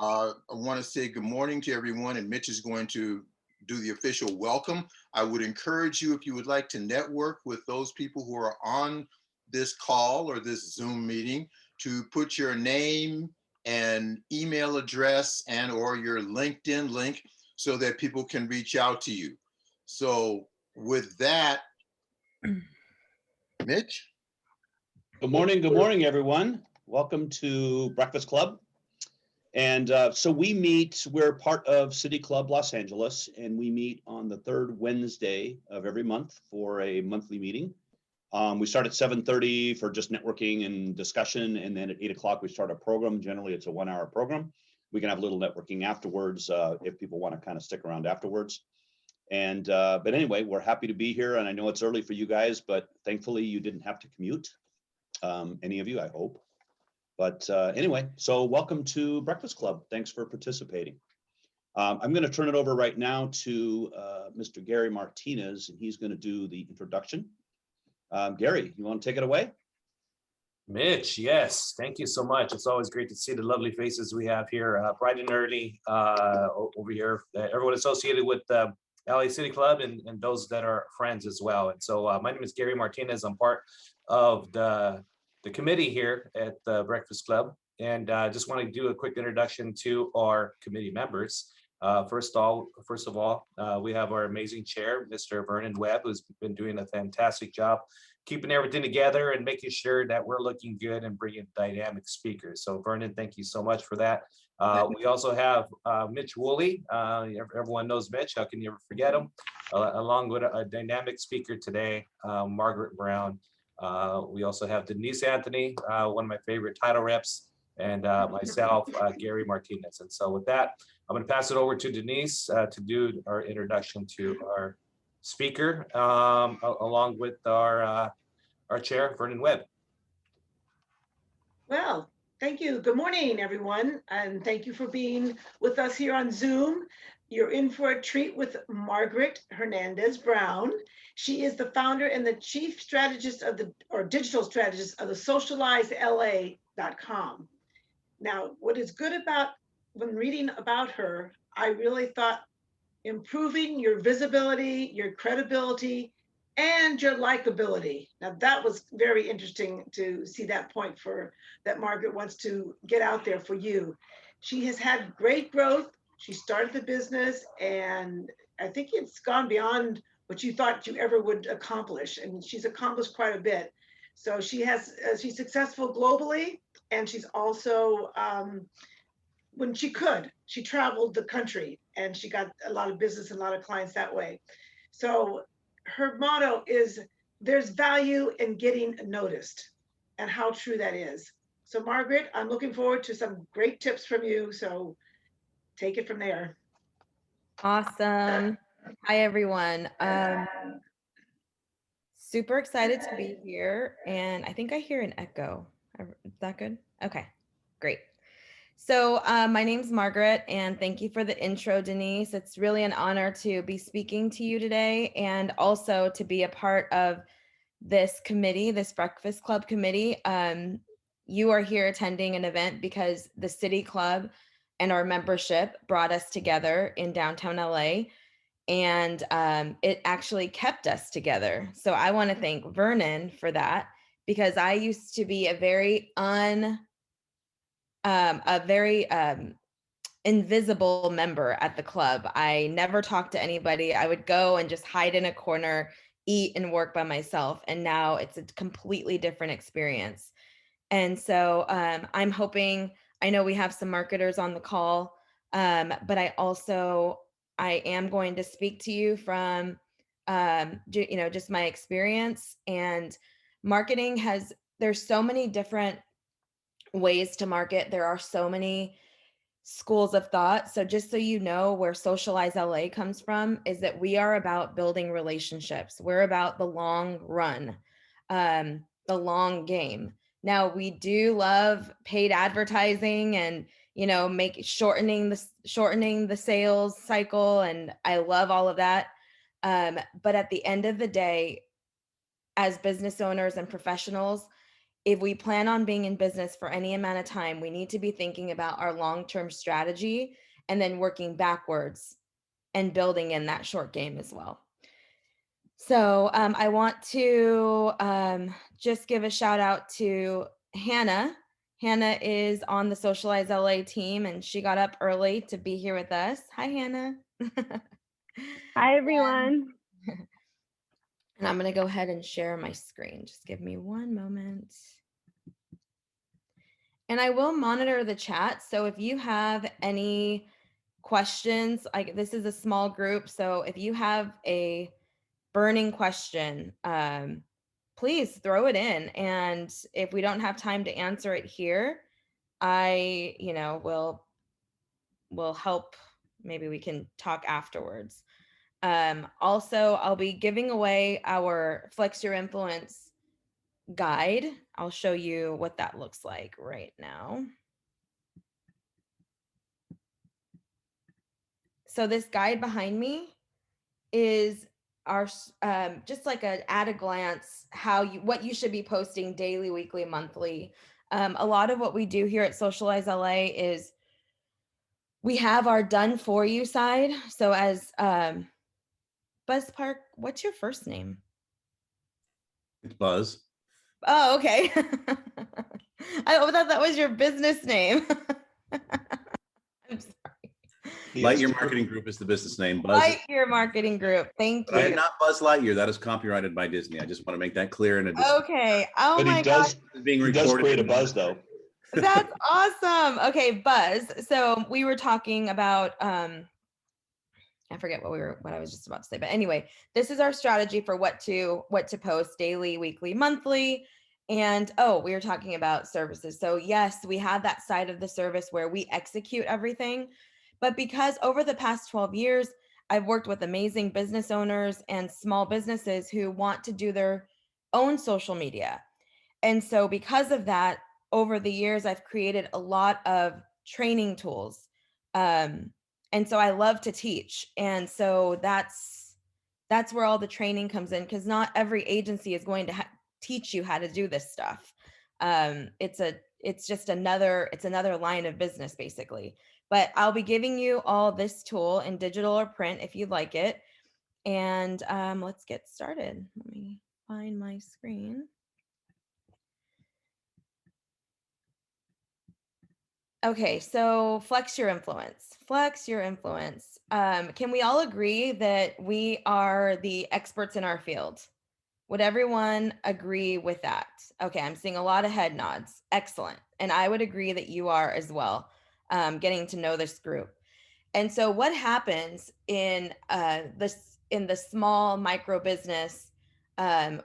I want to say good morning to everyone, and Mitch is going to do the official welcome. I would encourage you, if you would like to network with those people who are on this call or this Zoom meeting, to put your name and email address and or your LinkedIn link so that people can reach out to you. So with that, Mitch? Good morning, everyone. Welcome to Breakfast Club. And so we're part of City Club Los Angeles, and we meet on the third Wednesday of every month for a monthly meeting. We start at 7:30 for just networking and discussion, and then at 8 o'clock we start a program. Generally, it's a 1-hour program. We can have a little networking afterwards if people want to kind of stick around afterwards. And but anyway, we're happy to be here, and I know it's early for you guys, but thankfully you didn't have to commute. Any of you, I hope. But anyway, so welcome to Breakfast Club. Thanks for participating. I'm going to turn it over right now to Mr. Gary Martinez, and he's going to do the introduction. Gary, you want to take it away? Mitch, yes, thank you so much. It's always great to see the lovely faces we have here, bright and early over here. Everyone associated with LA City Club and those that are friends as well. And so my name is Gary Martinez. I'm part of the committee here at the Breakfast Club, and I just want to do a quick introduction to our committee members. First of all, we have our amazing chair, Mr. Vernon Webb, who's been doing a fantastic job keeping everything together and making sure that we're looking good and bringing dynamic speakers. So Vernon, thank you so much for that. We also have Mitch Woolley. Everyone knows Mitch. How can you ever forget him? Along with a dynamic speaker today, Margaret Brown. We also have Denise Anthony, one of my favorite title reps, and myself, Gary Martinez. And so with that, I'm going to pass it over to Denise to do our introduction to our speaker, along with our chair, Vernon Webb. Well, thank you. Good morning, everyone, and thank you for being with us here on Zoom. You're in for a treat with Margaret Hernandez Brown. She is the founder and the chief strategist of digital strategist of the socializela.com. Now, what is good about when reading about her, I really thought improving your visibility, your credibility, and your likability. Now that was very interesting to see that point that Margaret wants to get out there for you. She has had great growth. She started the business, and I think it's gone beyond what you thought you ever would accomplish. And she's accomplished quite a bit. So she's successful globally, and she's also, when she could, she traveled the country and she got a lot of business and a lot of clients that way. So her motto is, there's value in getting noticed, and how true that is. So Margaret, I'm looking forward to some great tips from you. So take it from there. Awesome. Hi, everyone. Super excited to be here. And I think I hear an echo. Is that good? Okay, great. So my name's Margaret, and thank you for the intro, Denise. It's really an honor to be speaking to you today, and also to be a part of this committee, this Breakfast Club committee. You are here attending an event because the City Club and our membership brought us together in downtown LA, and it actually kept us together. So I want to thank Vernon for that, because I used to be a very invisible member at the club. I never talked to anybody. I would go and just hide in a corner, eat and work by myself. And now it's a completely different experience. And so I'm hoping, I know we have some marketers on the call, but I am going to speak to you from, just my experience. And marketing there's so many different ways to market. There are so many schools of thought. So just so you know, where Socialize LA comes from is that we are about building relationships. We're about the long run, the long game. Now, we do love paid advertising and, shortening the sales cycle. And I love all of that. But at the end of the day, as business owners and professionals, if we plan on being in business for any amount of time, we need to be thinking about our long-term strategy and then working backwards and building in that short game as well. So I want to just give a shout out to Hannah. Hannah is on the Socialize LA team, and she got up early to be here with us. Hi, Hannah. Hi, everyone. And I'm going to go ahead and share my screen. Just give me one moment. And I will monitor the chat. So if you have any questions, like this is a small group. So if you have a burning question, please throw it in. And if we don't have time to answer it here, I, will help. Maybe we can talk afterwards. Also, I'll be giving away our Flex Your Influence guide. I'll show you what that looks like right now. So this guide behind me is our just like at a glance what you should be posting daily, weekly, monthly. A lot of what we do here at Socialize LA is we have our done for you side. So as Buzz Park, what's your first name? It's Buzz. Oh, okay. I thought that was your business name. I'm sorry. Lightyear Marketing Group is the business name. Buzz. Lightyear Marketing Group. Thank But I am you. not Buzz Lightyear. That is copyrighted by Disney. I just want to make that clear. And Okay. Oh But my gosh. being he does recorded. create a buzz though. That's awesome. Okay, Buzz. So we were talking about I forget what I was just about to say, but anyway, this is our strategy for what to post daily, weekly, monthly. And we were talking about services. So yes, we have that side of the service where we execute everything. But because over the past 12 years, I've worked with amazing business owners and small businesses who want to do their own social media. And so because of that, over the years, I've created a lot of training tools. And so I love to teach. And so that's where all the training comes in, because not every agency is going to teach you how to do this stuff. It's another line of business basically. But I'll be giving you all this tool in digital or print if you'd like it. And let's get started. Let me find my screen. Okay, so flex your influence. Flex your influence. Can we all agree that we are the experts in our field? Would everyone agree with that? Okay, I'm seeing a lot of head nods. Excellent. And I would agree that you are as well, getting to know this group. And so what happens in the small micro business,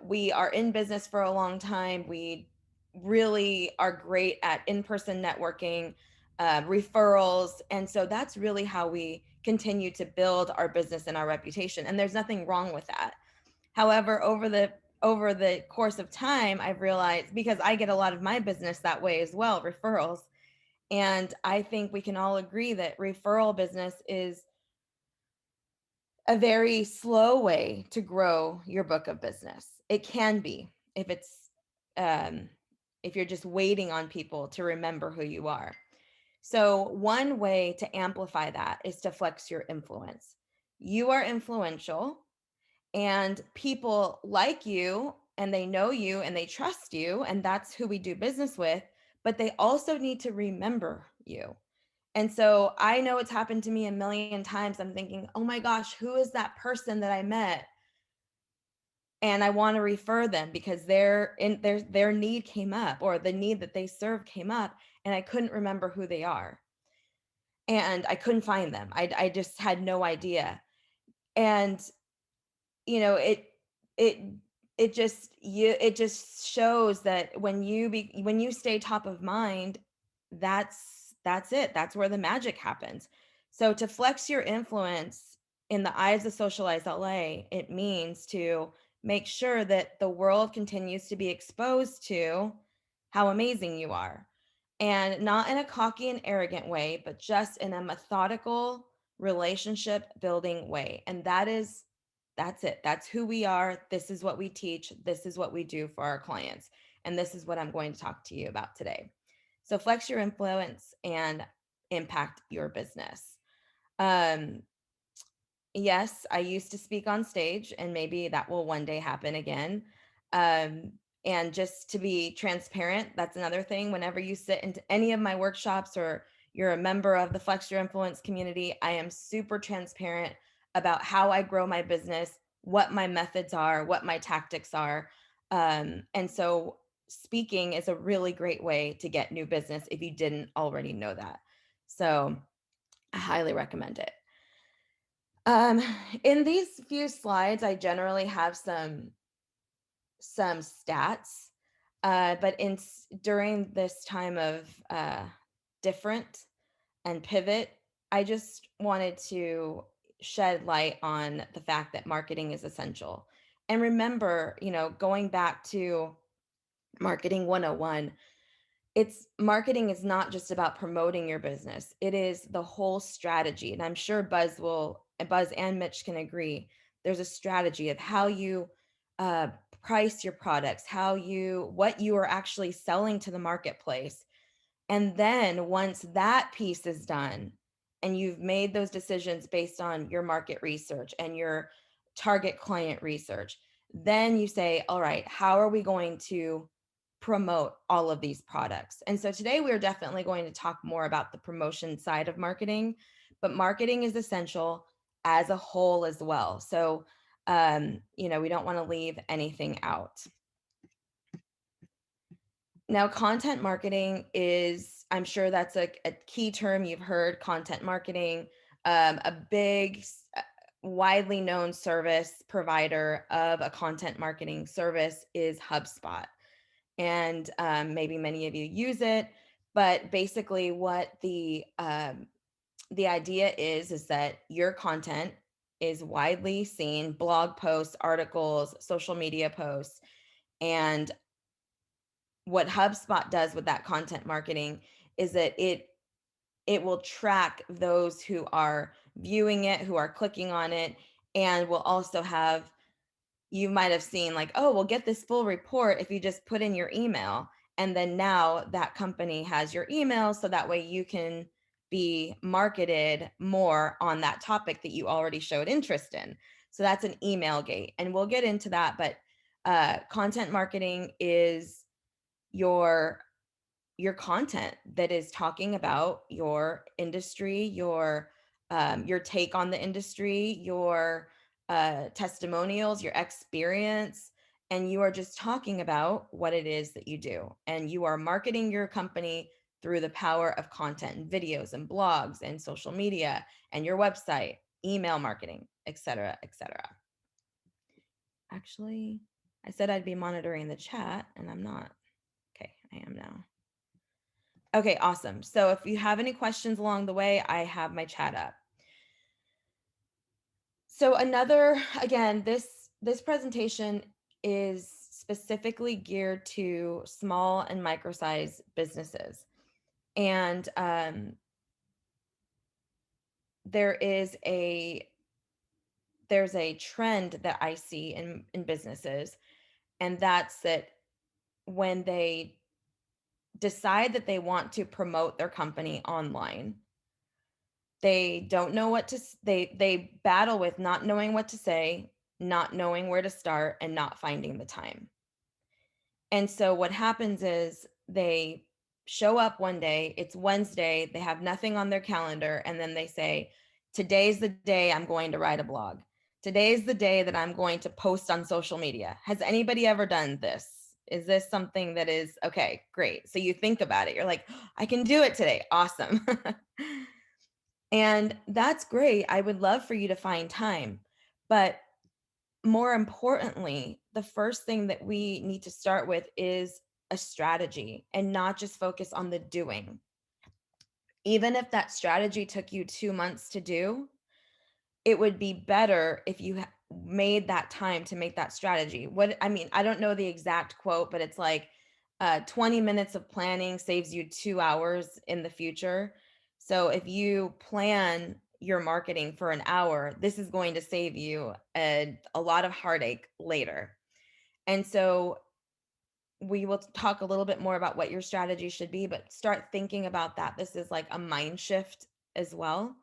we are in business for a long time. We really are great at in-person networking, referrals. And so that's really how we continue to build our business and our reputation. And there's nothing wrong with that. However, over the course of time, I've realized, because I get a lot of my business that way as well, referrals. And I think we can all agree that referral business is a very slow way to grow your book of business. It can be if you're just waiting on people to remember who you are. So one way to amplify that is to flex your influence. You are influential and people like you and they know you and they trust you, and that's who we do business with, but they also need to remember you. And so I know it's happened to me a million times. I'm thinking, oh my gosh, who is that person that I met? And I want to refer them because their need came up, or the need that they serve came up, and I couldn't remember who they are. And I couldn't find them. I just had no idea. And it just shows that when you stay top of mind, that's it. That's where the magic happens. So to flex your influence in the eyes of Socialize LA, it means to make sure that the world continues to be exposed to how amazing you are, and not in a cocky and arrogant way, but just in a methodical relationship building way. And that's it. That's who we are. This is what we teach. This is what we do for our clients. And this is what I'm going to talk to you about today. So flex your influence and impact your business. Yes, I used to speak on stage, and maybe that will one day happen again. Um, and just to be transparent, that's another thing. Whenever you sit into any of my workshops or you're a member of the Flex Your Influence community, I am super transparent about how I grow my business, what my methods are, what my tactics are. And so speaking is a really great way to get new business if you didn't already know that. So I highly recommend it. Um, in these few slides, I generally have some stats, but during this time of different and pivot, I just wanted to shed light on the fact that marketing is essential. And remember, going back to marketing 101, marketing is not just about promoting your business. It is the whole strategy. And I'm sure Buzz and Mitch can agree. There's a strategy of how you uh, price your products, what you are actually selling to the marketplace. And then once that piece is done and you've made those decisions based on your market research and your target client research, then you say, all right, how are we going to promote all of these products? And so today we're definitely going to talk more about the promotion side of marketing, but marketing is essential as a whole as well. So, we don't want to leave anything out. Now, content marketing is, I'm sure that's a key term you've heard, content marketing. A big, widely known service provider of a content marketing service is HubSpot. And maybe many of you use it, but basically what the idea is that your content is widely seen, blog posts, articles, social media posts, and what HubSpot does with that content marketing is that it will track those who are viewing it, who are clicking on it, and will also have, you might have seen like, oh, we'll get this full report if you just put in your email. And then now that company has your email, so that way you can be marketed more on that topic that you already showed interest in. So that's an email gate. And we'll get into that, but content marketing is your content that is talking about your industry, your take on the industry, your testimonials, your experience, and you are just talking about what it is that you do, and you are marketing your company through the power of content and videos and blogs and social media and your website, email marketing, etc., etc. Actually, I said I'd be monitoring the chat, and I'm not. Okay, I am now. Okay, awesome. So if you have any questions along the way, I have my chat up. So again, this presentation is specifically geared to small and micro-sized businesses. And there's a trend that I see in businesses, and that's that when they decide that they want to promote their company online, they don't know they battle with not knowing what to say, not knowing where to start, and not finding the time. And so what happens is they show up one day, it's Wednesday, they have nothing on their calendar, and then they say, today's the day I'm going to write a blog. Today's the day that I'm going to post on social media. Has anybody ever done this? Is this something that is okay? Great. So you think about it. You're like, I can do it today. Awesome. And that's great. I would love for you to find time. But more importantly, the first thing that we need to start with is a strategy and not just focus on the doing. Even if that strategy took you 2 months to do, it would be better if you made that time to make that strategy. I don't know the exact quote, but it's like 20 minutes of planning saves you 2 hours in the future. So if you plan your marketing for an hour, this is going to save you a lot of heartache later. And so we will talk a little bit more about what your strategy should be, but start thinking about that. This is like a mind shift as well.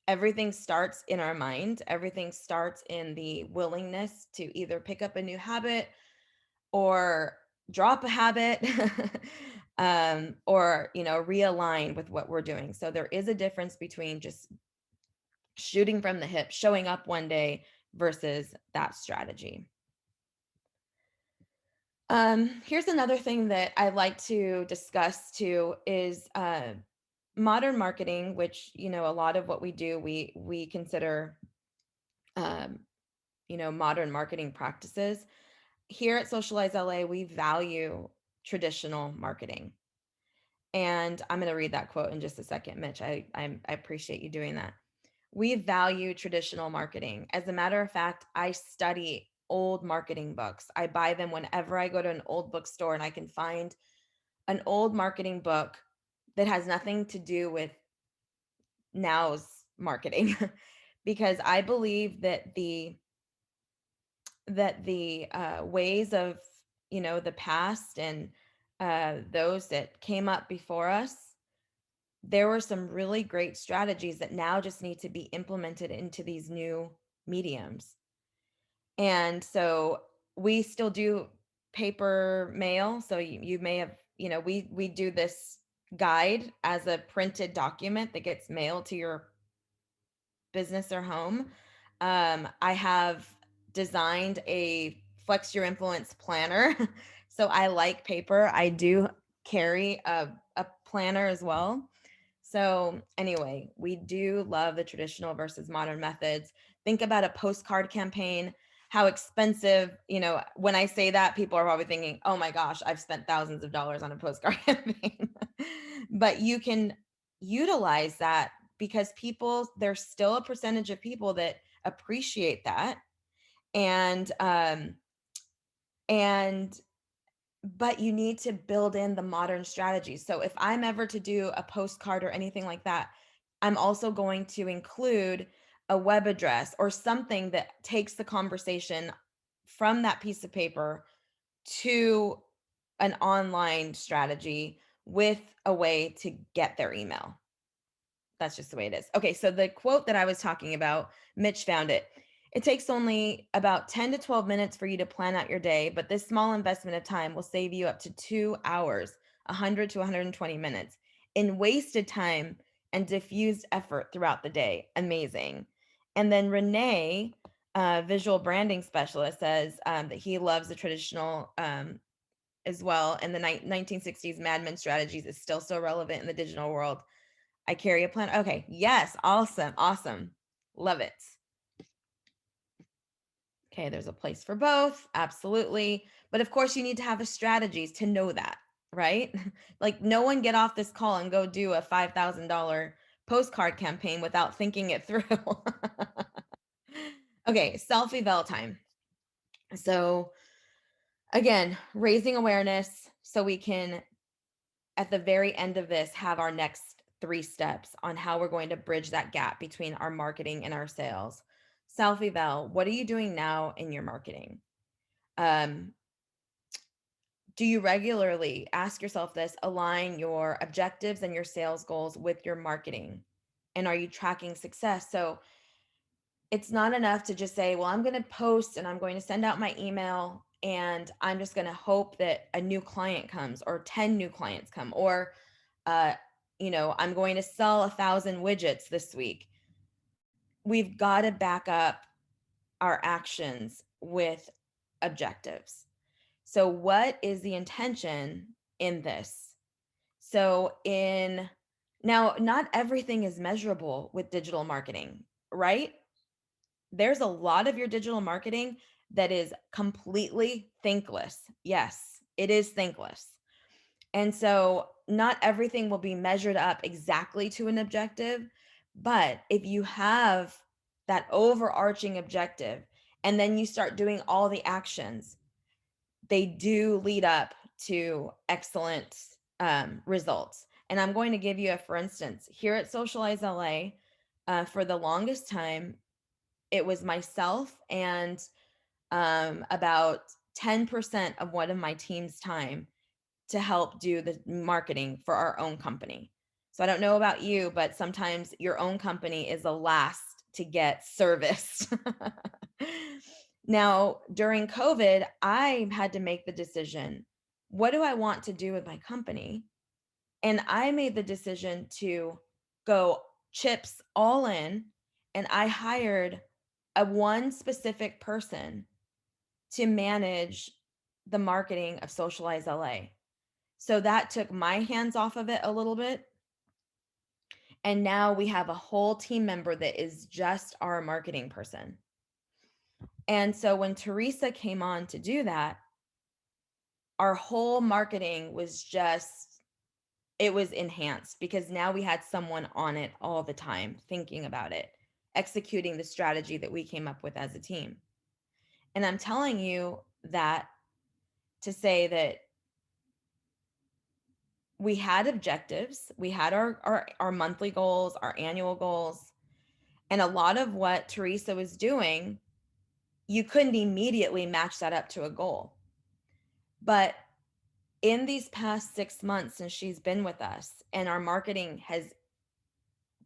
Everything starts in our mind. Everything starts in the willingness to either pick up a new habit or drop a habit, or, realign with what we're doing. So there is a difference between just shooting from the hip, showing up one day versus that strategy. Here's another thing that I like to discuss too is modern marketing, which, a lot of what we do, we consider, um, modern marketing practices. Here at Socialize LA, we value traditional marketing. And I'm going to read that quote in just a second, Mitch. I appreciate you doing that. We value traditional marketing. As a matter of fact, I study old marketing books. I buy them whenever I go to an old bookstore and I can find an old marketing book that has nothing to do with now's marketing because I believe that the ways of the past and those that came up before us, there were some really great strategies that now just need to be implemented into these new mediums. And so we still do paper mail. So you may have, we do this guide as a printed document that gets mailed to your business or home. I have designed a Flex Your Influence planner. So I like paper. I do carry a planner as well. So anyway, we do love the traditional versus modern methods. Think about a postcard campaign, how expensive, when I say that, people are probably thinking, oh my gosh, I've spent thousands of dollars on a postcard campaign. But you can utilize that because there's still a percentage of people that appreciate that. And but you need to build in the modern strategies. So if I'm ever to do a postcard or anything like that, I'm also going to include a web address or something that takes the conversation from that piece of paper to an online strategy with a way to get their email. That's just the way it is. Okay, so the quote that I was talking about, Mitch found it. It takes only about 10 to 12 minutes for you to plan out your day, but this small investment of time will save you up to 2 hours, 100 to 120 minutes in wasted time and diffused effort throughout the day. Amazing. And then Renee, visual branding specialist, says that he loves the traditional as well. And the 1960s Mad Men strategies is still so relevant in the digital world. I carry a plan. Okay. Yes. Awesome. Awesome. Love it. Okay. There's a place for both. Absolutely. But of course, you need to have a strategies to know that, right? Like no one get off this call and go do a $5,000 postcard campaign without thinking it through. Okay. Self-eval time. So again, raising awareness so we can, at the very end of this, have our next 3 steps on how we're going to bridge that gap between our marketing and our sales. Self-eval, what are you doing now in your marketing? Do you regularly ask yourself this, align your objectives and your sales goals with your marketing? And are you tracking success? So it's not enough to just say, well, I'm going to post and I'm going to send out my email and I'm just going to hope that a new client comes or 10 new clients come, or I'm going to sell 1,000 widgets this week. We've got to back up our actions with objectives. So what is the intention in this? So now, not everything is measurable with digital marketing, right? There's a lot of your digital marketing that is completely thankless. Yes, it is thankless. And so not everything will be measured up exactly to an objective, but if you have that overarching objective and then you start doing all the actions, they do lead up to excellent results. And I'm going to give you for instance, here at Socialize LA, for the longest time, it was myself and about 10% of one of my team's time to help do the marketing for our own company. So I don't know about you, but sometimes your own company is the last to get serviced. Now, during COVID, I had to make the decision, what do I want to do with my company? And I made the decision to go chips all in, and I hired one specific person to manage the marketing of Socialize LA. So that took my hands off of it a little bit. And now we have a whole team member that is just our marketing person. And so when Teresa came on to do that, our whole marketing was just, it was enhanced because now we had someone on it all the time, thinking about it, executing the strategy that we came up with as a team. And I'm telling you that to say that we had objectives, we had our monthly goals, our annual goals, and a lot of what Teresa was doing, you couldn't immediately match that up to a goal. But in these past 6 months since she's been with us and our marketing has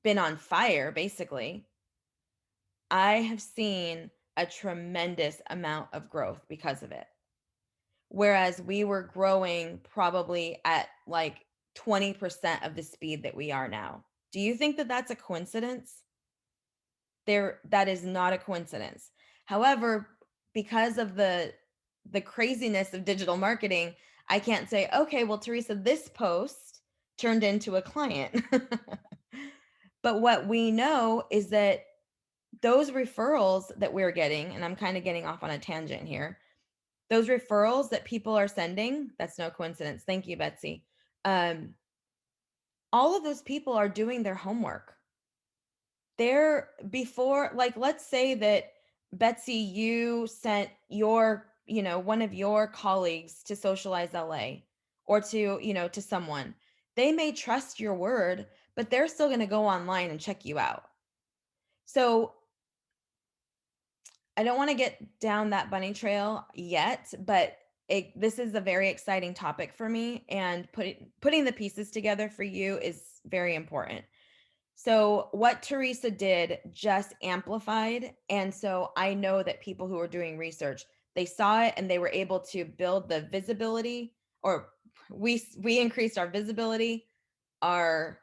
been on fire, basically, I have seen a tremendous amount of growth because of it. Whereas we were growing probably at like 20% of the speed that we are now. Do you think that that's a coincidence? That is not a coincidence. However, because of the craziness of digital marketing, I can't say, okay, well, Teresa, this post turned into a client. But what we know is that those referrals that we're getting, and I'm kind of getting off on a tangent here, those referrals that people are sending, that's no coincidence. Thank you, Betsy. All of those people are doing their homework. They're before, like, let's say that Betsy, you sent your, one of your colleagues to Socialize LA or to, to someone. They may trust your word, but they're still going to go online and check you out. So I don't want to get down that bunny trail yet, but this is a very exciting topic for me, and putting the pieces together for you is very important. So what Teresa did just amplified. And so I know that people who are doing research, they saw it and they were able to build the visibility, or we increased our visibility, our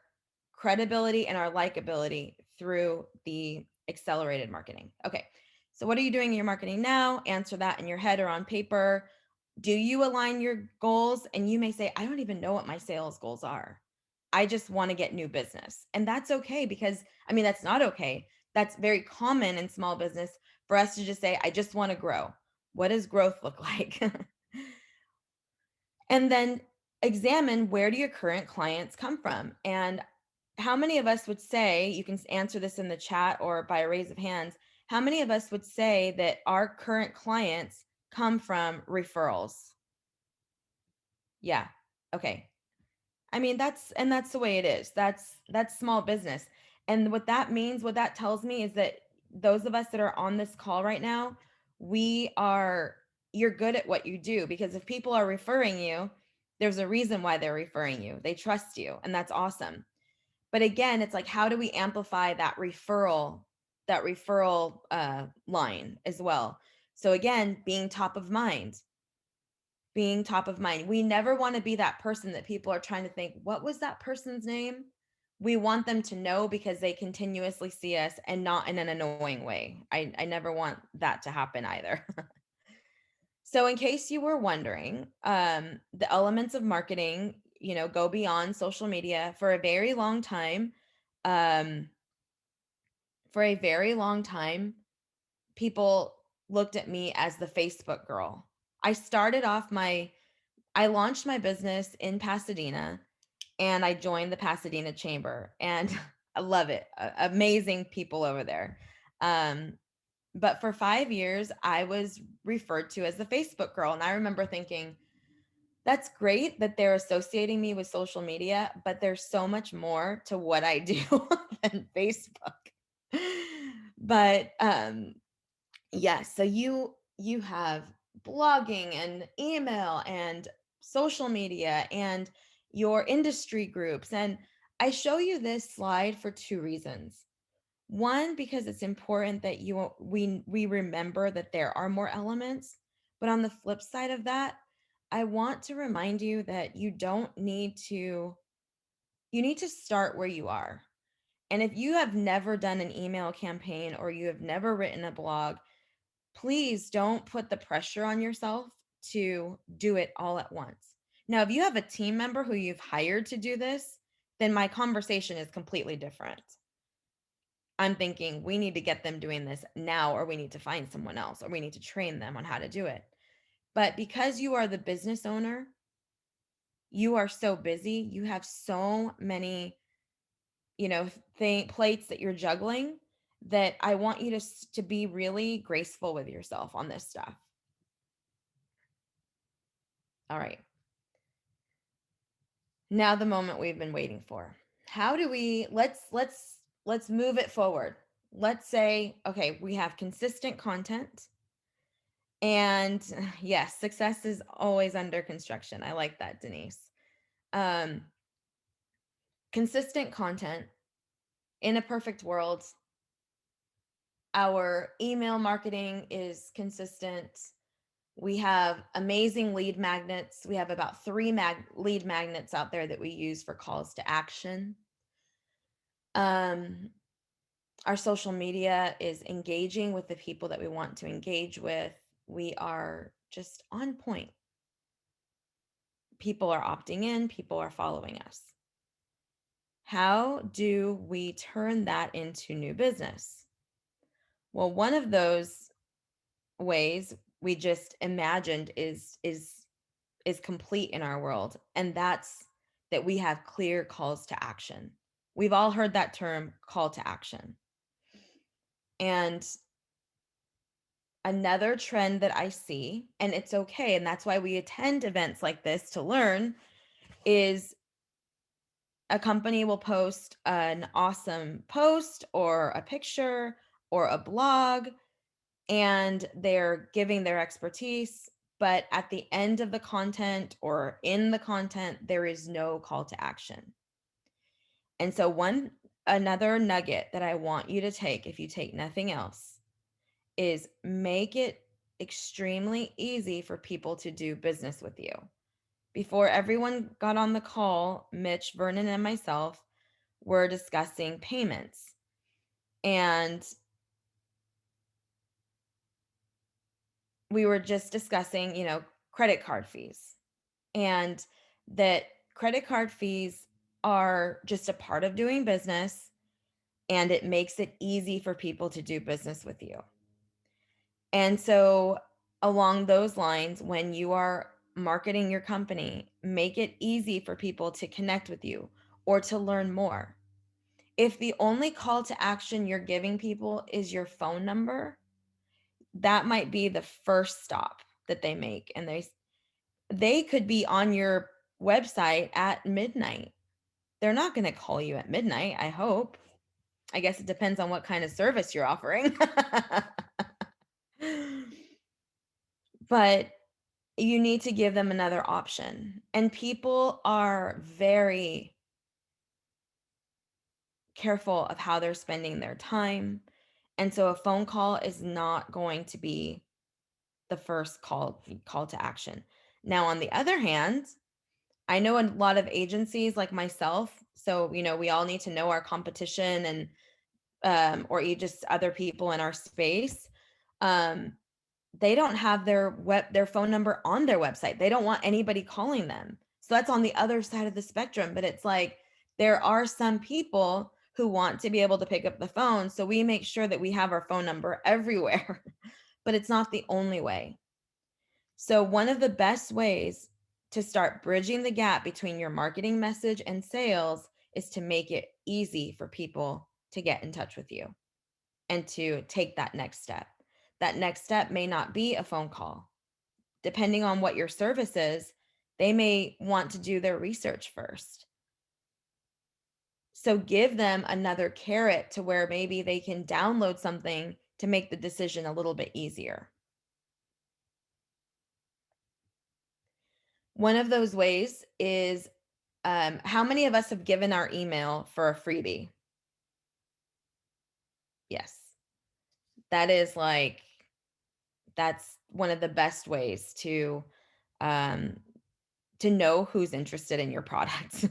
credibility, and our likability through the accelerated marketing. Okay. So what are you doing in your marketing now? Answer that in your head or on paper. Do you align your goals? And you may say, I don't even know what my sales goals are. I just want to get new business. And that's okay, because that's not okay. That's very common in small business for us to just say, I just want to grow. What does growth look like? And then examine, where do your current clients come from? And how many of us would say, you can answer this in the chat or by a raise of hands, how many of us would say that our current clients come from referrals? Yeah. Okay. That's the way it is. That's small business. And what that means, what that tells me is that those of us that are on this call right now, you're good at what you do, because if people are referring you, there's a reason why they're referring you. They trust you, and that's awesome. But again, it's like, how do we amplify that referral line as well? So again, being top of mind. We never want to be that person that people are trying to think, what was that person's name? We want them to know because they continuously see us, and not in an annoying way. I never want that to happen either. So in case you were wondering, the elements of marketing, go beyond social media. For a very long time, people looked at me as the Facebook girl. I launched my business in Pasadena, and I joined the Pasadena Chamber, and I love it. Amazing people over there. But for 5 years, I was referred to as the Facebook girl. And I remember thinking, that's great that they're associating me with social media, but there's so much more to what I do than Facebook. But yes, so you have blogging and email and social media and your industry groups. And I show you this slide for two reasons. One, because it's important that we remember that there are more elements. But on the flip side of that, I want to remind you that you need to start where you are. And if you have never done an email campaign or you have never written a blog, please don't put the pressure on yourself to do it all at once. Now, if you have a team member who you've hired to do this, then my conversation is completely different. I'm thinking we need to get them doing this now, or we need to find someone else, or we need to train them on how to do it. But because you are the business owner, you are so busy, you have so many, plates that you're juggling, that I want you to be really graceful with yourself on this stuff. All right. Now the moment we've been waiting for. How do we let's move it forward. Let's say, okay, we have consistent content. And yes, success is always under construction. I like that, Denise. Consistent content. In a perfect world, our email marketing is consistent. We have amazing lead magnets. We have about 3 lead magnets out there that we use for calls to action. Our social media is engaging with the people that we want to engage with. We are just on point. People are opting in, people are following us. How do we turn that into new business? Well, one of those ways we just imagined is complete in our world, and that's that we have clear calls to action. We've all heard that term, call to action. And another trend that I see, and it's okay, and that's why we attend events like this to learn, is a company will post an awesome post or a picture or a blog, and they're giving their expertise, but at the end of the content or in the content, there is no call to action. And so another nugget that I want you to take, if you take nothing else, is make it extremely easy for people to do business with you. Before everyone got on the call, Mitch, Vernon, and myself were discussing payments. And we were just discussing, credit card fees. And that credit card fees are just a part of doing business, and it makes it easy for people to do business with you. And so along those lines, when you are marketing your company, make it easy for people to connect with you or to learn more. If the only call to action you're giving people is your phone number, that might be the first stop that they make. And they could be on your website at midnight. They're not going to call you at midnight, I hope. I guess it depends on what kind of service you're offering. But you need to give them another option. And people are very careful of how they're spending their time. And so a phone call is not going to be the first call to action. Now, on the other hand, I know a lot of agencies like myself, so we all need to know our competition and or just other people in our space. They don't have their phone number on their website. They don't want anybody calling them. So that's on the other side of the spectrum. But it's like there are some people who want to be able to pick up the phone. So we make sure that we have our phone number everywhere. But it's not the only way. So one of the best ways to start bridging the gap between your marketing message and sales is to make it easy for people to get in touch with you and to take that next step. That next step may not be a phone call. Depending on what your service is, they may want to do their research first. So give them another carrot to where maybe they can download something to make the decision a little bit easier. One of those ways is, how many of us have given our email for a freebie? Yes. That is like, that's one of the best ways um, to know who's interested in your product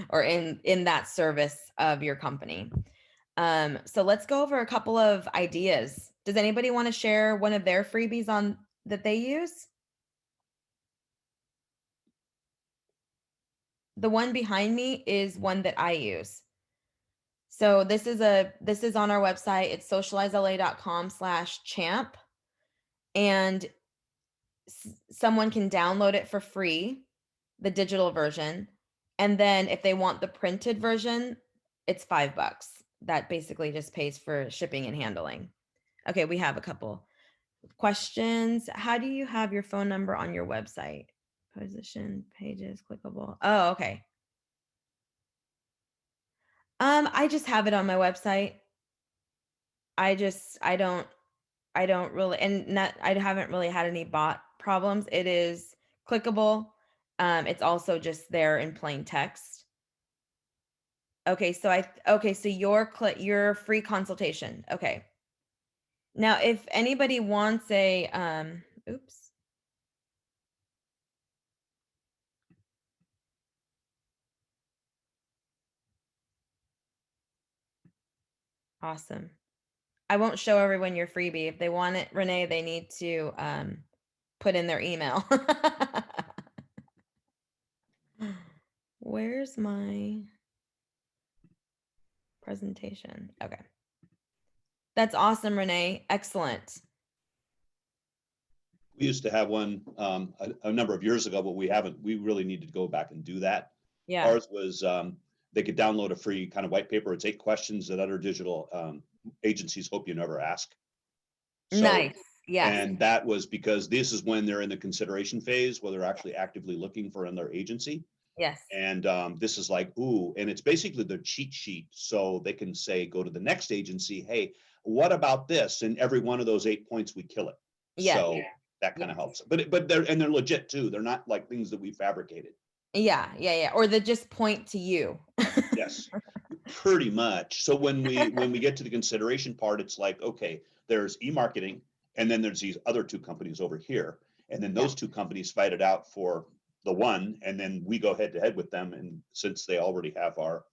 or in that service of your company. So let's go over a couple of ideas. Does anybody want to share one of their freebies on that they use? The one behind me is one that I use. So this is on our website. It's socializela.com/champ. And someone can download it for free, the digital version. And then if they want the printed version, it's $5. That basically just pays for shipping and handling. Okay, we have a couple questions. How do you have your phone number on your website? Position, pages, clickable. Oh, okay. I just have it on my website. I don't really, and not, I haven't really had any bot problems. It is clickable. It's also just there in plain text. Okay, so so your free consultation. Okay. Now, if anybody wants a, oops. Awesome. I won't show everyone your freebie. If they want it, Renee, they need to put in their email. Where's my presentation? Okay. That's awesome, Renee. Excellent. We used to have one a number of years ago, but we really need to go back and do that. Yeah. Ours was, they could download a free kind of white paper. It's 8 questions that other digital agencies hope you never ask. So, Nice. Yes. and that was because this is when they're in the consideration phase, where they're actually actively looking for another agency. Yes. And this is like, ooh, and it's basically the cheat sheet. So they can say, go to the next agency, hey, what about this? And every one of those 8 points, we kill it. Yeah. So that kind of helps. But they're legit too. They're not like things that we fabricated. Yeah. Or they just point to you. Yes, pretty much. So when we get to the consideration part, it's like, okay, there's e-marketing, and then there's these other 2 companies over here, and then those 2 companies fight it out for the one, and then we go head to head with them. And since they already have our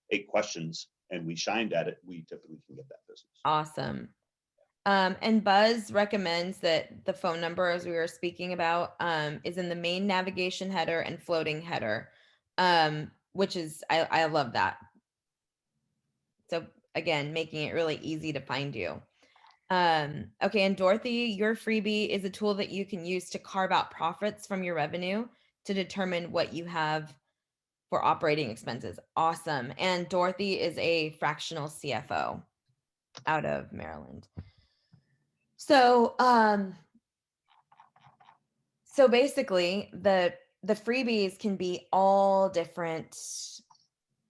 8 questions and we shined at it, we typically can get that business. Awesome. And Buzz recommends that the phone number, as we were speaking about, is in the main navigation header and floating header, which is, I love that. So again, making it really easy to find you. Okay, and Dorothy, your freebie is a tool that you can use to carve out profits from your revenue to determine what you have for operating expenses. Awesome. And Dorothy is a fractional CFO out of Maryland. So, so basically the freebies can be all different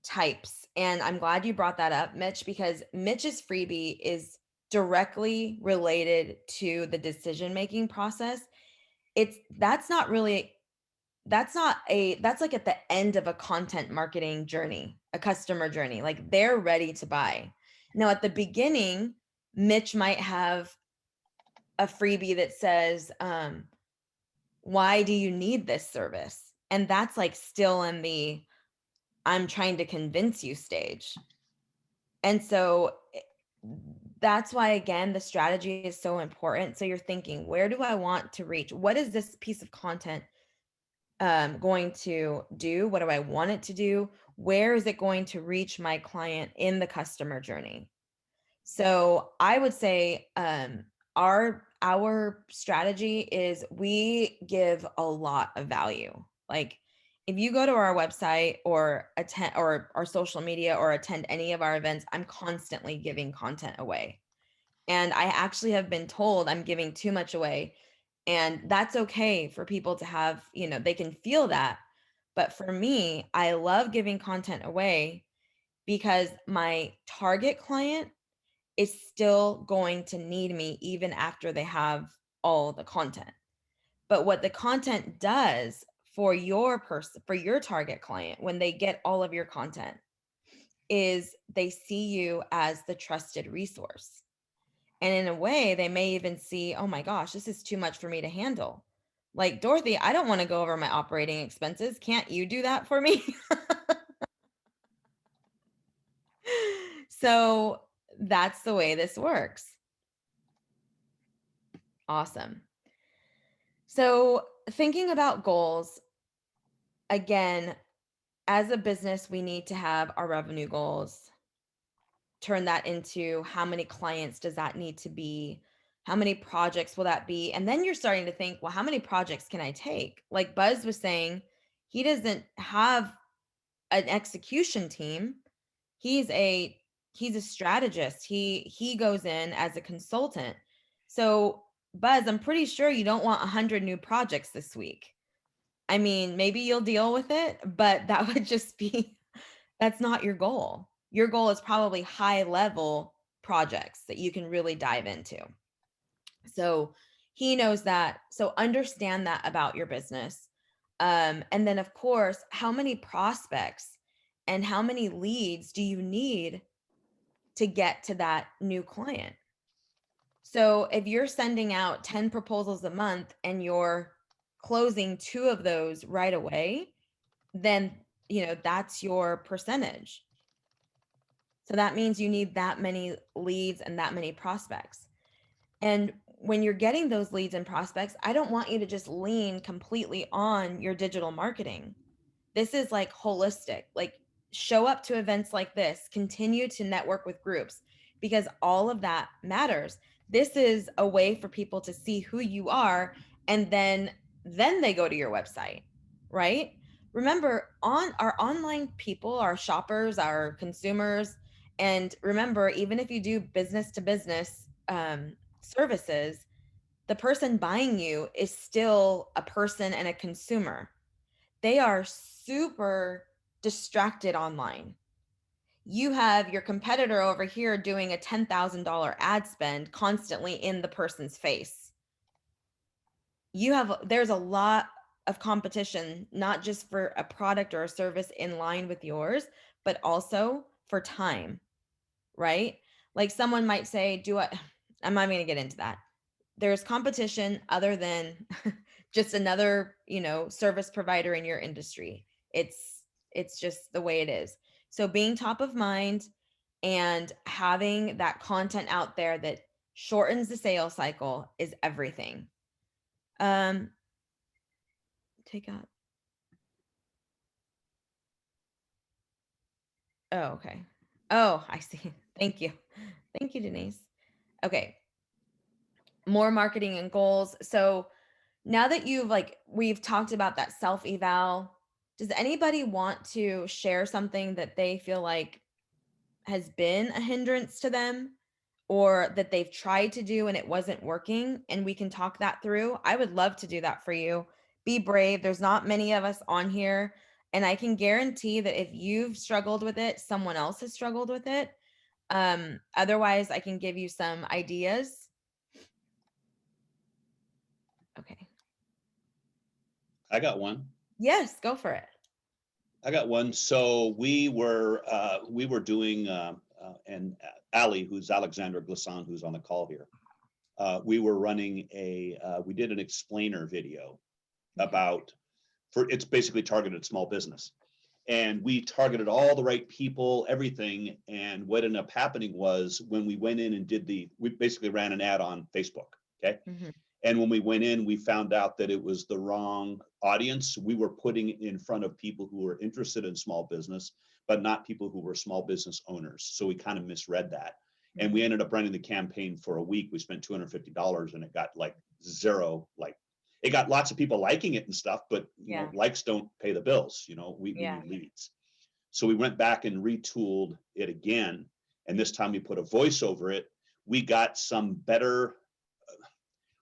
types. And I'm glad you brought that up, Mitch, because Mitch's freebie is directly related to the decision-making process. That's like at the end of a content marketing journey, a customer journey, like they're ready to buy. Now at the beginning, Mitch might have a freebie that says, why do you need this service? And that's like still in the I'm trying to convince you stage. And so that's why, again, the strategy is so important. So you're thinking, where do I want to reach? What is this piece of content going to do? What do I want it to do? Where is it going to reach my client in the customer journey? So I would say our strategy is we give a lot of value. Like if you go to our website or attend or our social media or attend any of our events, I'm constantly giving content away. And I actually have been told I'm giving too much away. And that's okay for people to have, they can feel that. But for me, I love giving content away because my target client is still going to need me even after they have all the content. But what the content does for your person, for your target client, when they get all of your content, is they see you as the trusted resource. And in a way, they may even see, oh my gosh, this is too much for me to handle. Like, Dorothy, I don't want to go over my operating expenses. Can't you do that for me? So that's the way this works. Awesome. So thinking about goals, again, as a business, we need to have our revenue goals, turn that into how many clients does that need to be? How many projects will that be? And then you're starting to think, well, how many projects can I take? Like Buzz was saying, he doesn't have an execution team. He's a strategist. He goes in as a consultant. So Buzz, I'm pretty sure you don't want 100 new projects this week. I mean, maybe you'll deal with it, but that would just be, that's not your goal. Your goal is probably high level projects that you can really dive into. So he knows that. So understand that about your business. And then, of course, how many prospects and how many leads do you need to get to that new client? So if you're sending out 10 proposals a month and you're closing 2 of those right away, then, that's your percentage. So that means you need that many leads and that many prospects. And when you're getting those leads and prospects, I don't want you to just lean completely on your digital marketing. This is like holistic, like show up to events like this, continue to network with groups, because all of that matters. This is a way for people to see who you are, and then they go to your website, right? Remember, on our online people, our shoppers, our consumers, and remember, even if you do business to business services, the person buying you is still a person and a consumer. They are super distracted online. You have your competitor over here doing a $10,000 ad spend constantly in the person's face. There's a lot of competition, not just for a product or a service in line with yours, but also for time, right? Like someone might say, I'm not going to get into that. There's competition other than just another, service provider in your industry. It's just the way it is. So being top of mind and having that content out there that shortens the sales cycle is everything. Take out. Oh, okay. Oh, I see. Thank you. Thank you, Denise. Okay. More marketing and goals. So now that we've talked about that self-eval, does anybody want to share something that they feel like has been a hindrance to them, or that they've tried to do and it wasn't working, and we can talk that through? I would love to do that for you. Be brave. There's not many of us on here, and I can guarantee that if you've struggled with it, someone else has struggled with it. Otherwise, I can give you some ideas. Okay. I got one. Yes, go for it. I got one. So we were doing, and Ali, who's Alexandra Glisson, who's on the call here, we were running we did an explainer video about, it's basically targeted small business. And we targeted all the right people, everything. And what ended up happening was when we went in and we basically ran an ad on Facebook. Okay. Mm-hmm. And when we went in, we found out that it was the wrong audience. We were putting in front of people who were interested in small business, but not people who were small business owners. So we kind of misread that. And we ended up running the campaign for a week. We spent $250 and it got like zero, it got lots of people liking it and stuff, but you know, likes don't pay the bills. We need leads. So we went back and retooled it again. And this time we put a voice over it. We got some better,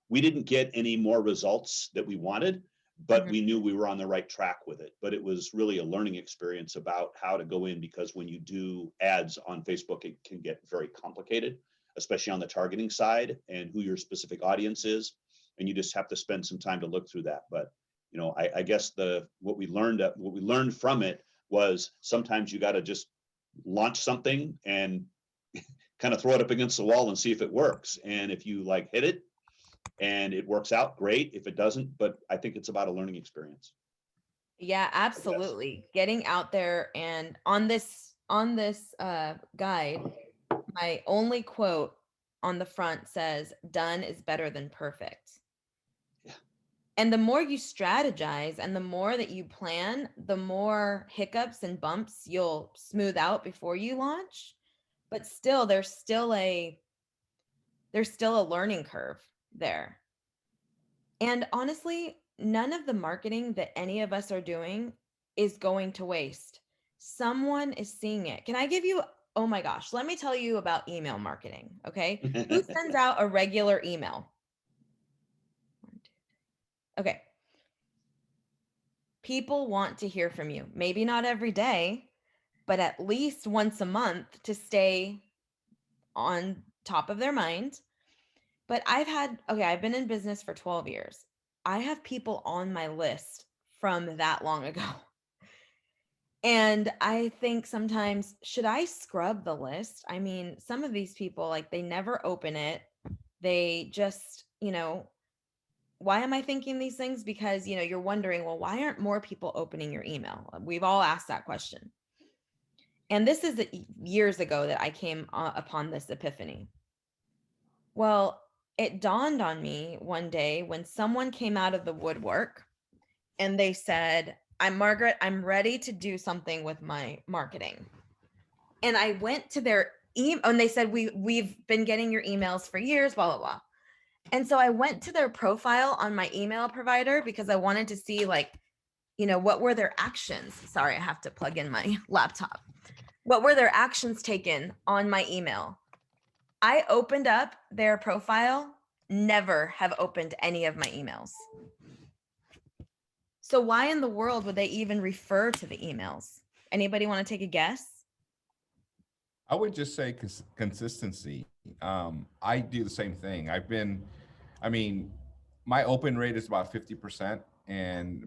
we didn't get any more results that we wanted, but we knew we were on the right track with it. But it was really a learning experience about how to go in, because when you do ads on Facebook, it can get very complicated, especially on the targeting side and who your specific audience is. And you just have to spend some time to look through that. But You know, I guess what we learned from it was sometimes you got to just launch something and kind of throw it up against the wall and see if it works. And if you like hit it and it works out, great. If it doesn't, but I think it's about a learning experience. Yeah, absolutely. Getting out there, and on this guide, my only quote on the front says, "Done is better than perfect." Yeah. And the more you strategize and the more that you plan, the more hiccups and bumps you'll smooth out before you launch. But still, there's still a learning curve there. And honestly, none of the marketing that any of us are doing is going to waste. Someone is seeing it. Can I give you, oh my gosh, let me tell you about email marketing. Okay. Who sends out a regular email? Okay. People want to hear from you. Maybe not every day, but at least once a month to stay on top of their mind. But I've been in business for 12 years. I have people on my list from that long ago. And I think sometimes, should I scrub the list? I mean, some of these people, like, they never open it. They just, why am I thinking these things? Because, you're wondering, well, why aren't more people opening your email? We've all asked that question. And this is years ago that I came upon this epiphany. Well, it dawned on me one day when someone came out of the woodwork and they said, "I'm Margaret, I'm ready to do something with my marketing." And I went to their email and they said, we've been getting your emails for years, blah, blah, blah. And so I went to their profile on my email provider because I wanted to see, like, what were their actions? Sorry, I have to plug in my laptop. What were their actions taken on my email? I opened up their profile, never have opened any of my emails. So why in the world would they even refer to the emails? Anybody want to take a guess? I would just say consistency. I do the same thing. I mean, my open rate is about 50%, and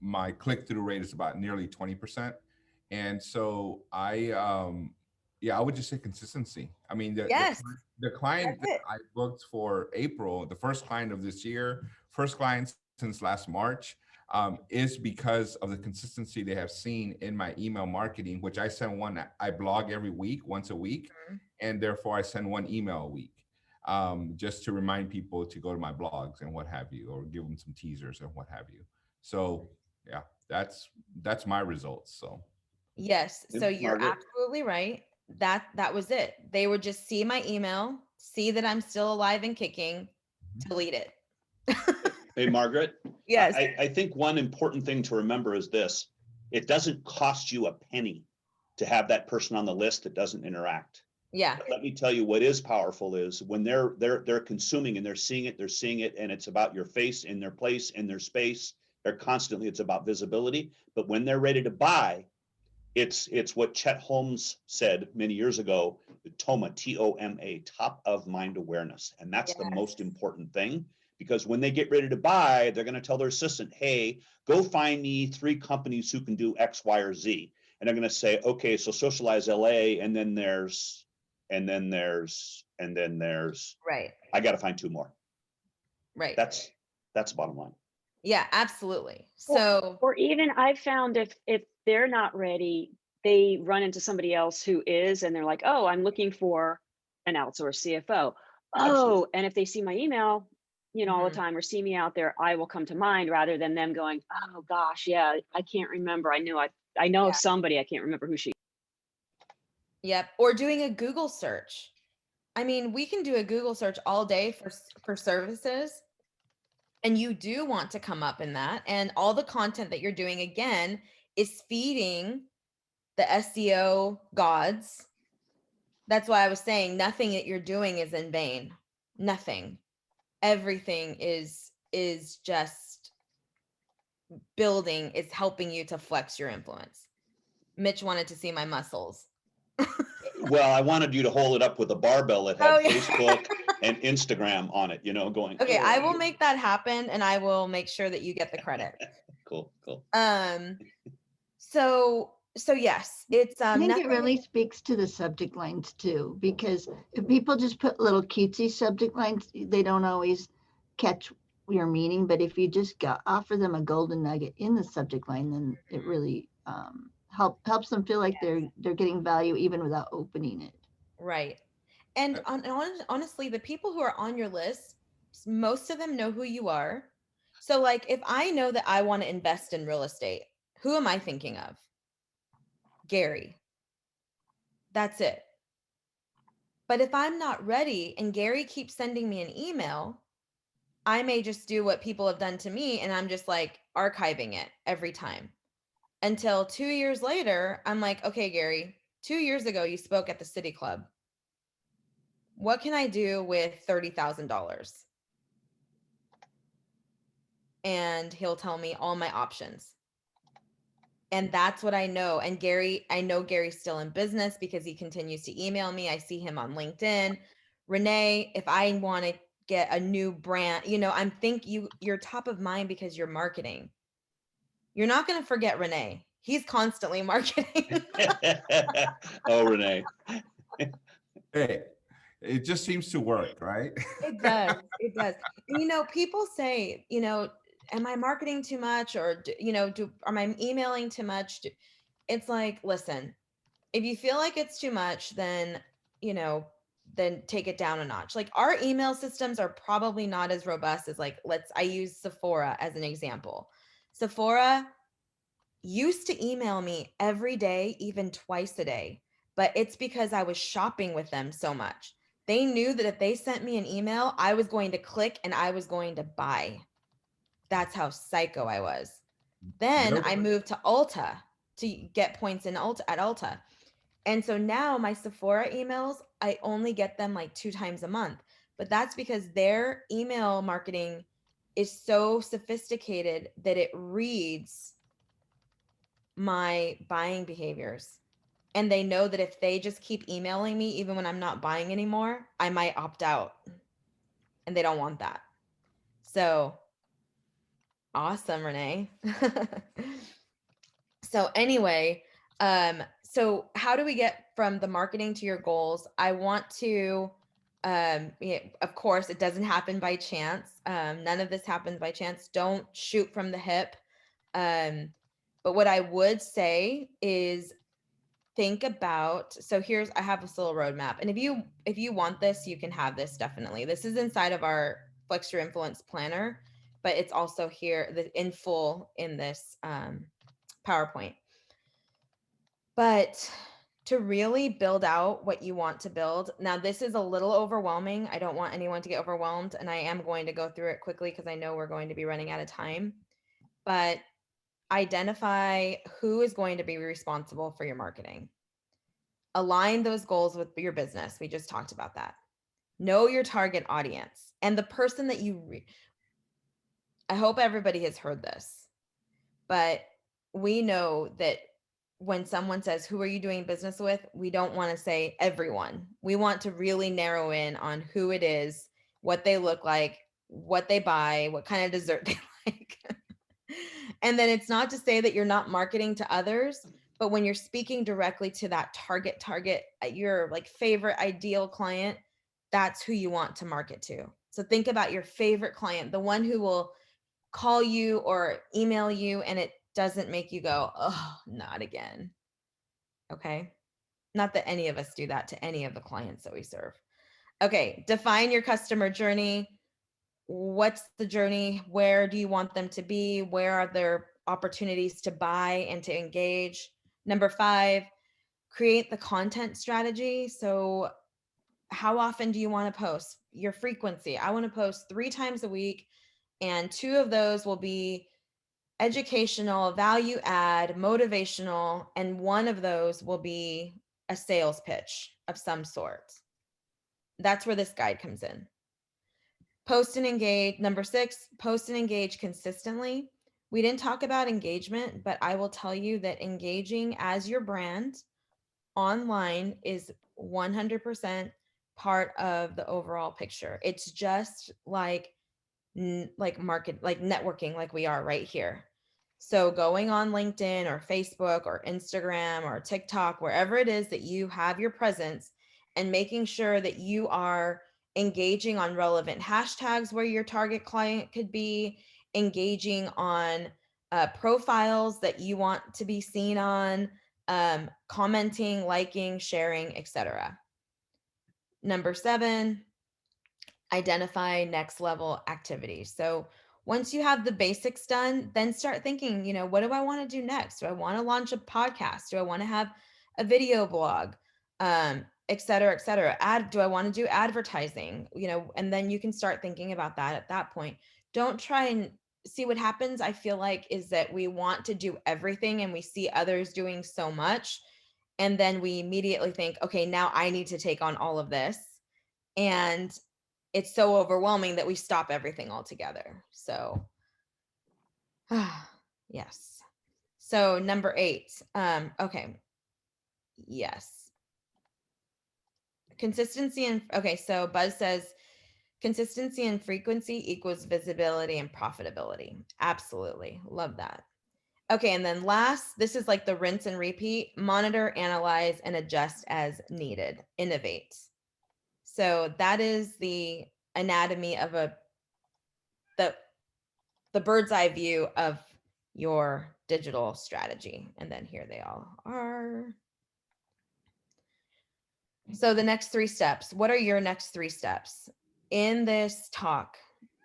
my click through rate is about nearly 20%. And so yeah, I would just say consistency. I mean, Yes, the client that's that it. I booked for April, the first client of this year, first client since last March, is because of the consistency they have seen in my email marketing, which I blog every week, once a week, Mhm. and therefore I send one email a week, just to remind people to go to my blogs and what have you, or give them some teasers and what have you. So yeah, that's my results. So Yes, so you're Margaret? absolutely right. That was it. They would just see my email, see that I'm still alive and kicking, delete it. Hey, Margaret, Yes. I think one important thing to remember is this: it doesn't cost you a penny to have that person on the list that doesn't interact. Yeah. But let me tell you what is powerful is when they're consuming and they're seeing it, and it's about your face in their place, in their space. It's about visibility. But when they're ready to buy, it's what Chet Holmes said many years ago, the TOMA, T-O-M-A, top of mind awareness. And that's the most Yes. important thing, because when they get ready to buy, they're going to tell their assistant, hey, go find me 3 companies who can do X, Y, or Z. And they're going to say, okay, so Socialize LA, and then there's, Right. I got to find 2 more. Right. That's the bottom line. Yeah, absolutely. Or- So Or even I've found if they're not ready, they run into somebody else who is, and they're like, oh, I'm looking for an outsourced CFO. Absolutely. Oh, and if they see my email, all the Mhm. time, or see me out there, I will come to mind, rather than them going, oh gosh, yeah, I can't remember. I know of somebody, I can't remember who she. Yep. Or doing a Google search. I mean, we can do a Google search all day for services, and you do want to come up in that, and all the content that you're doing, again, is feeding the SEO gods. That's why I was saying nothing that you're doing is in vain. Nothing. Everything is just building, is helping you to flex your influence. Mitch wanted to see my muscles. Well, I wanted you to hold it up with a barbell that had Oh, yeah. Facebook, and Instagram on it, going. Okay, "Oh, I will make that happen, and I will make sure that you get the credit. Cool. So yes, it's I think nothing. it really speaks to the subject lines too, because if people just put little cutesy subject lines, they don't always catch your meaning. But if you just offer them a golden nugget in the subject line, then it really helps them feel like they're getting value even without opening it. Right. And honestly, the people who are on your list, most of them know who you are. So like if I know that I want to invest in real estate, who am I thinking of? Gary. That's it. But if I'm not ready and Gary keeps sending me an email, I may just do what people have done to me and I'm just like archiving it every time. Until 2 years later, I'm like, okay, Gary, 2 years ago you spoke at the City Club. What can I do with $30,000? And he'll tell me all my options. And that's what I know. And Gary, I know Gary's still in business because he continues to email me. I see him on LinkedIn. Renee, if I want to get a new brand, you're top of mind because you're marketing. You're not going to forget Renee. He's constantly marketing. Oh, Renee. Hey, it just seems to work, right? It does. It does. And people say, am I marketing too much or am I emailing too much? It's like, listen, if you feel like it's too much, then take it down a notch. Like our email systems are probably not as robust as I use Sephora as an example. Sephora used to email me every day, even twice a day, but it's because I was shopping with them so much. They knew that if they sent me an email, I was going to click and I was going to buy. That's how psycho I was. Then I moved to Ulta to get points at Ulta. And so now my Sephora emails, I only get them like 2 times a month. But that's because their email marketing is so sophisticated that it reads my buying behaviors. And they know that if they just keep emailing me, even when I'm not buying anymore, I might opt out. And they don't want that. So awesome, Renee. So anyway, so how do we get from the marketing to your goals? I want to, of course, it doesn't happen by chance. None of this happens by chance. Don't shoot from the hip. But what I would say is think about, so I have this little roadmap. And if you want this, you can have this definitely. This is inside of our Flex Your Influence planner, but it's also here in full in this PowerPoint. But to really build out what you want to build, now this is a little overwhelming. I don't want anyone to get overwhelmed, and I am going to go through it quickly because I know we're going to be running out of time. But identify who is going to be responsible for your marketing. Align those goals with your business. We just talked about that. Know your target audience and the person that I hope everybody has heard this, but we know that when someone says, who are you doing business with? We don't want to say everyone. We want to really narrow in on who it is, what they look like, what they buy, what kind of dessert they like. And then it's not to say that you're not marketing to others, but when you're speaking directly to that target, your like favorite ideal client, that's who you want to market to. So think about your favorite client, the one who will call you or email you and it doesn't make you go, oh, not again. Okay. Not that any of us do that to any of the clients that we serve. Okay. Define your customer journey. What's the journey? Where do you want them to be? Where are their opportunities to buy and to engage? Number 5, create the content strategy. So how often do you want to post? Your frequency. I want to post 3 times a week, and 2 of those will be educational, value add, motivational, and 1 of those will be a sales pitch of some sort. That's where this guide comes in. Post and engage. Number 6, post and engage consistently. We didn't talk about engagement, but I will tell you that engaging as your brand online is 100% part of the overall picture. It's just like networking like we are right here. So going on LinkedIn or Facebook or Instagram or TikTok, wherever it is that you have your presence, and making sure that you are engaging on relevant hashtags where your target client could be, engaging on profiles that you want to be seen on, commenting, liking, sharing, etc. Number 7, identify next level activities. So once you have the basics done, then start thinking, what do I want to do next? Do I want to launch a podcast? Do I want to have a video blog? Et cetera, et cetera. Do I want to do advertising? And then you can start thinking about that at that point. Don't try and see what happens. I feel like is that we want to do everything and we see others doing so much. And then we immediately think, okay, now I need to take on all of this. And it's so overwhelming that we stop everything altogether. So, yes. So number 8, okay. Yes. Consistency and, okay, so Buzz says consistency and frequency equals visibility and profitability. Absolutely. Love that. Okay, and then last, this is like the rinse and repeat: monitor, analyze, and adjust as needed. Innovate. So that is the anatomy of the bird's eye view of your digital strategy. And then here they all are. So the next 3 steps, what are your next 3 steps? In this talk,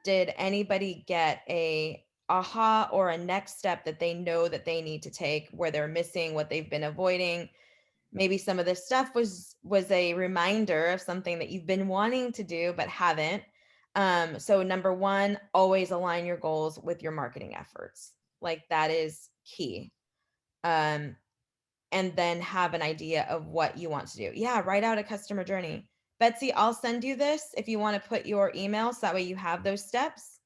did anybody get a aha or a next step that they know that they need to take, where they're missing, what they've been avoiding? Maybe some of this stuff was a reminder of something that you've been wanting to do but haven't. So number 1, always align your goals with your marketing efforts. Like that is key. And then have an idea of what you want to do. Yeah, write out a customer journey. Betsy, I'll send you this if you want to put your email, so that way you have those steps.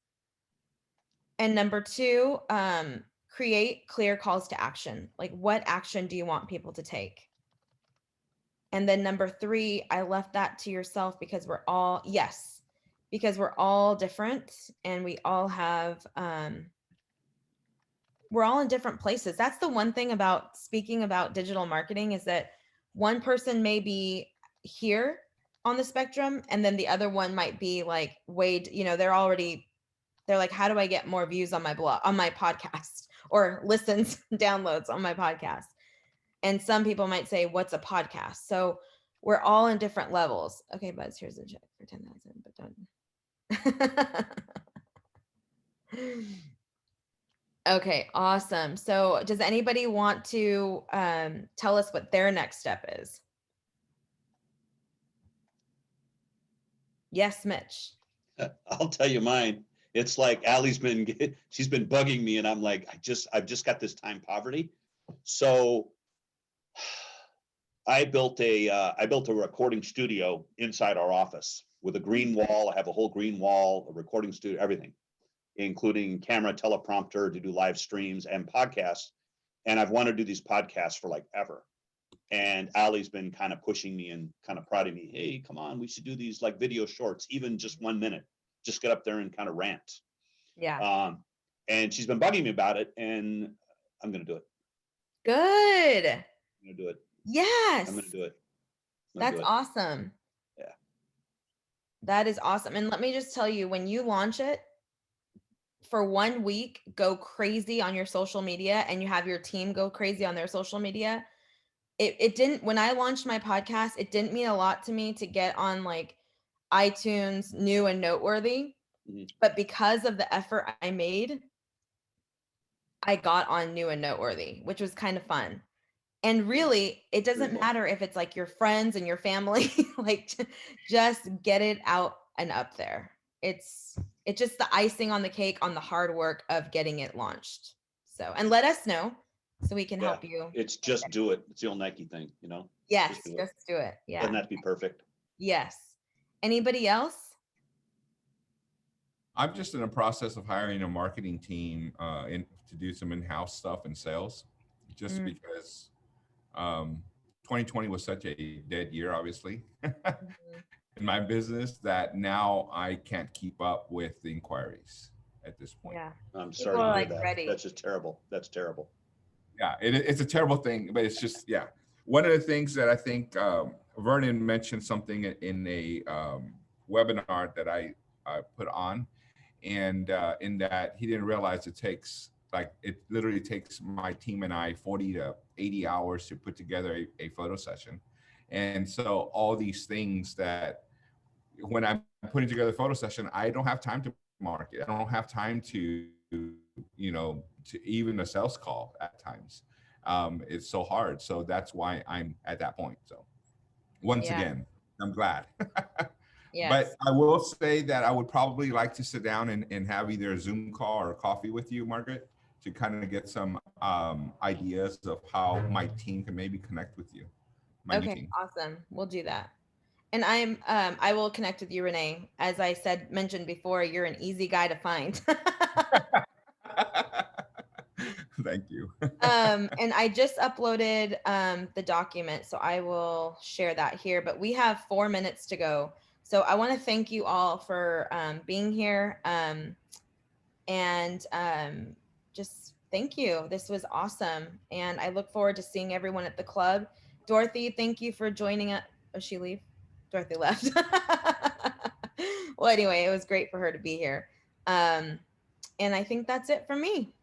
And number 2, create clear calls to action. Like, what action do you want people to take? And then number 3, I left that to yourself because we're all different, and we all have, we're all in different places. That's the one thing about speaking about digital marketing, is that one person may be here on the spectrum, and then the other one might be like, they're like, how do I get more views on my blog, on my podcast, or listens, downloads on my podcast? And some people might say, what's a podcast? So we're all in different levels. Okay, Buzz, here's a check for 10,000, but don't. Okay, awesome. So does anybody want to tell us what their next step is? Yes, Mitch. I'll tell you mine. It's like Allie's she's been bugging me, and I'm like, I've just got this time poverty. So I built a recording studio inside our office with a green wall. I have a whole green wall, a recording studio, everything, including camera, teleprompter to do live streams and podcasts. And I've wanted to do these podcasts for like ever. And Allie's been kind of pushing me and kind of prodding me. Hey, come on, we should do these like video shorts, even just 1 minute. Just get up there and kind of rant. Yeah. And she's been bugging me about it, and I'm going to do it. Good. I'm going to do it. Yes. I'm going to do it. That's awesome. Yeah. That is awesome. And let me just tell you, when you launch it, for 1 week, go crazy on your social media, and you have your team go crazy on their social media. It didn't, when I launched my podcast, it didn't mean a lot to me to get on like iTunes new and noteworthy, but because of the effort I made, I got on new and noteworthy, which was kind of fun. And really, it doesn't matter if it's like your friends and your family, like just get it out and up there. It's just the icing on the cake on the hard work of getting it launched. So, and let us know so we can help you. It's just do it. It's the old Nike thing, you know? Yes, just do it. Yeah. Doesn't have to be perfect. Yes. Anybody else? I'm just in the process of hiring a marketing team to do some in-house stuff and sales, just because 2020 was such a dead year, obviously. my business that now I can't keep up with the inquiries at this point. Yeah. I'm People sorry to are, hear like, that. ready. That's just terrible. That's terrible. Yeah, it's a terrible thing, but it's just, yeah. One of the things that I think Vernon mentioned something in a webinar that I put on, and in that he didn't realize it literally takes my team and I 40 to 80 hours to put together a photo session. And so all these things that when I'm putting together a photo session, I don't have time to market. I don't have time to, to even a sales call at times. It's so hard. So that's why I'm at that point. So once Yeah. again, I'm glad. Yes. But I will say that I would probably like to sit down and have either a Zoom call or coffee with you, Margaret, to kind of get some ideas of how my team can maybe connect with you. My new Okay, team. awesome. We'll do that. And I will connect with you, Renee. As I mentioned before, you're an easy guy to find. Thank you. And I just uploaded the document, so I will share that here. But we have 4 minutes to go. So I want to thank you all for being here. And just thank you. This was awesome. And I look forward to seeing everyone at the club. Dorothy, thank you for joining us. Oh, she leave? Dorothy left. Well, anyway, it was great for her to be here. And I think that's it for me.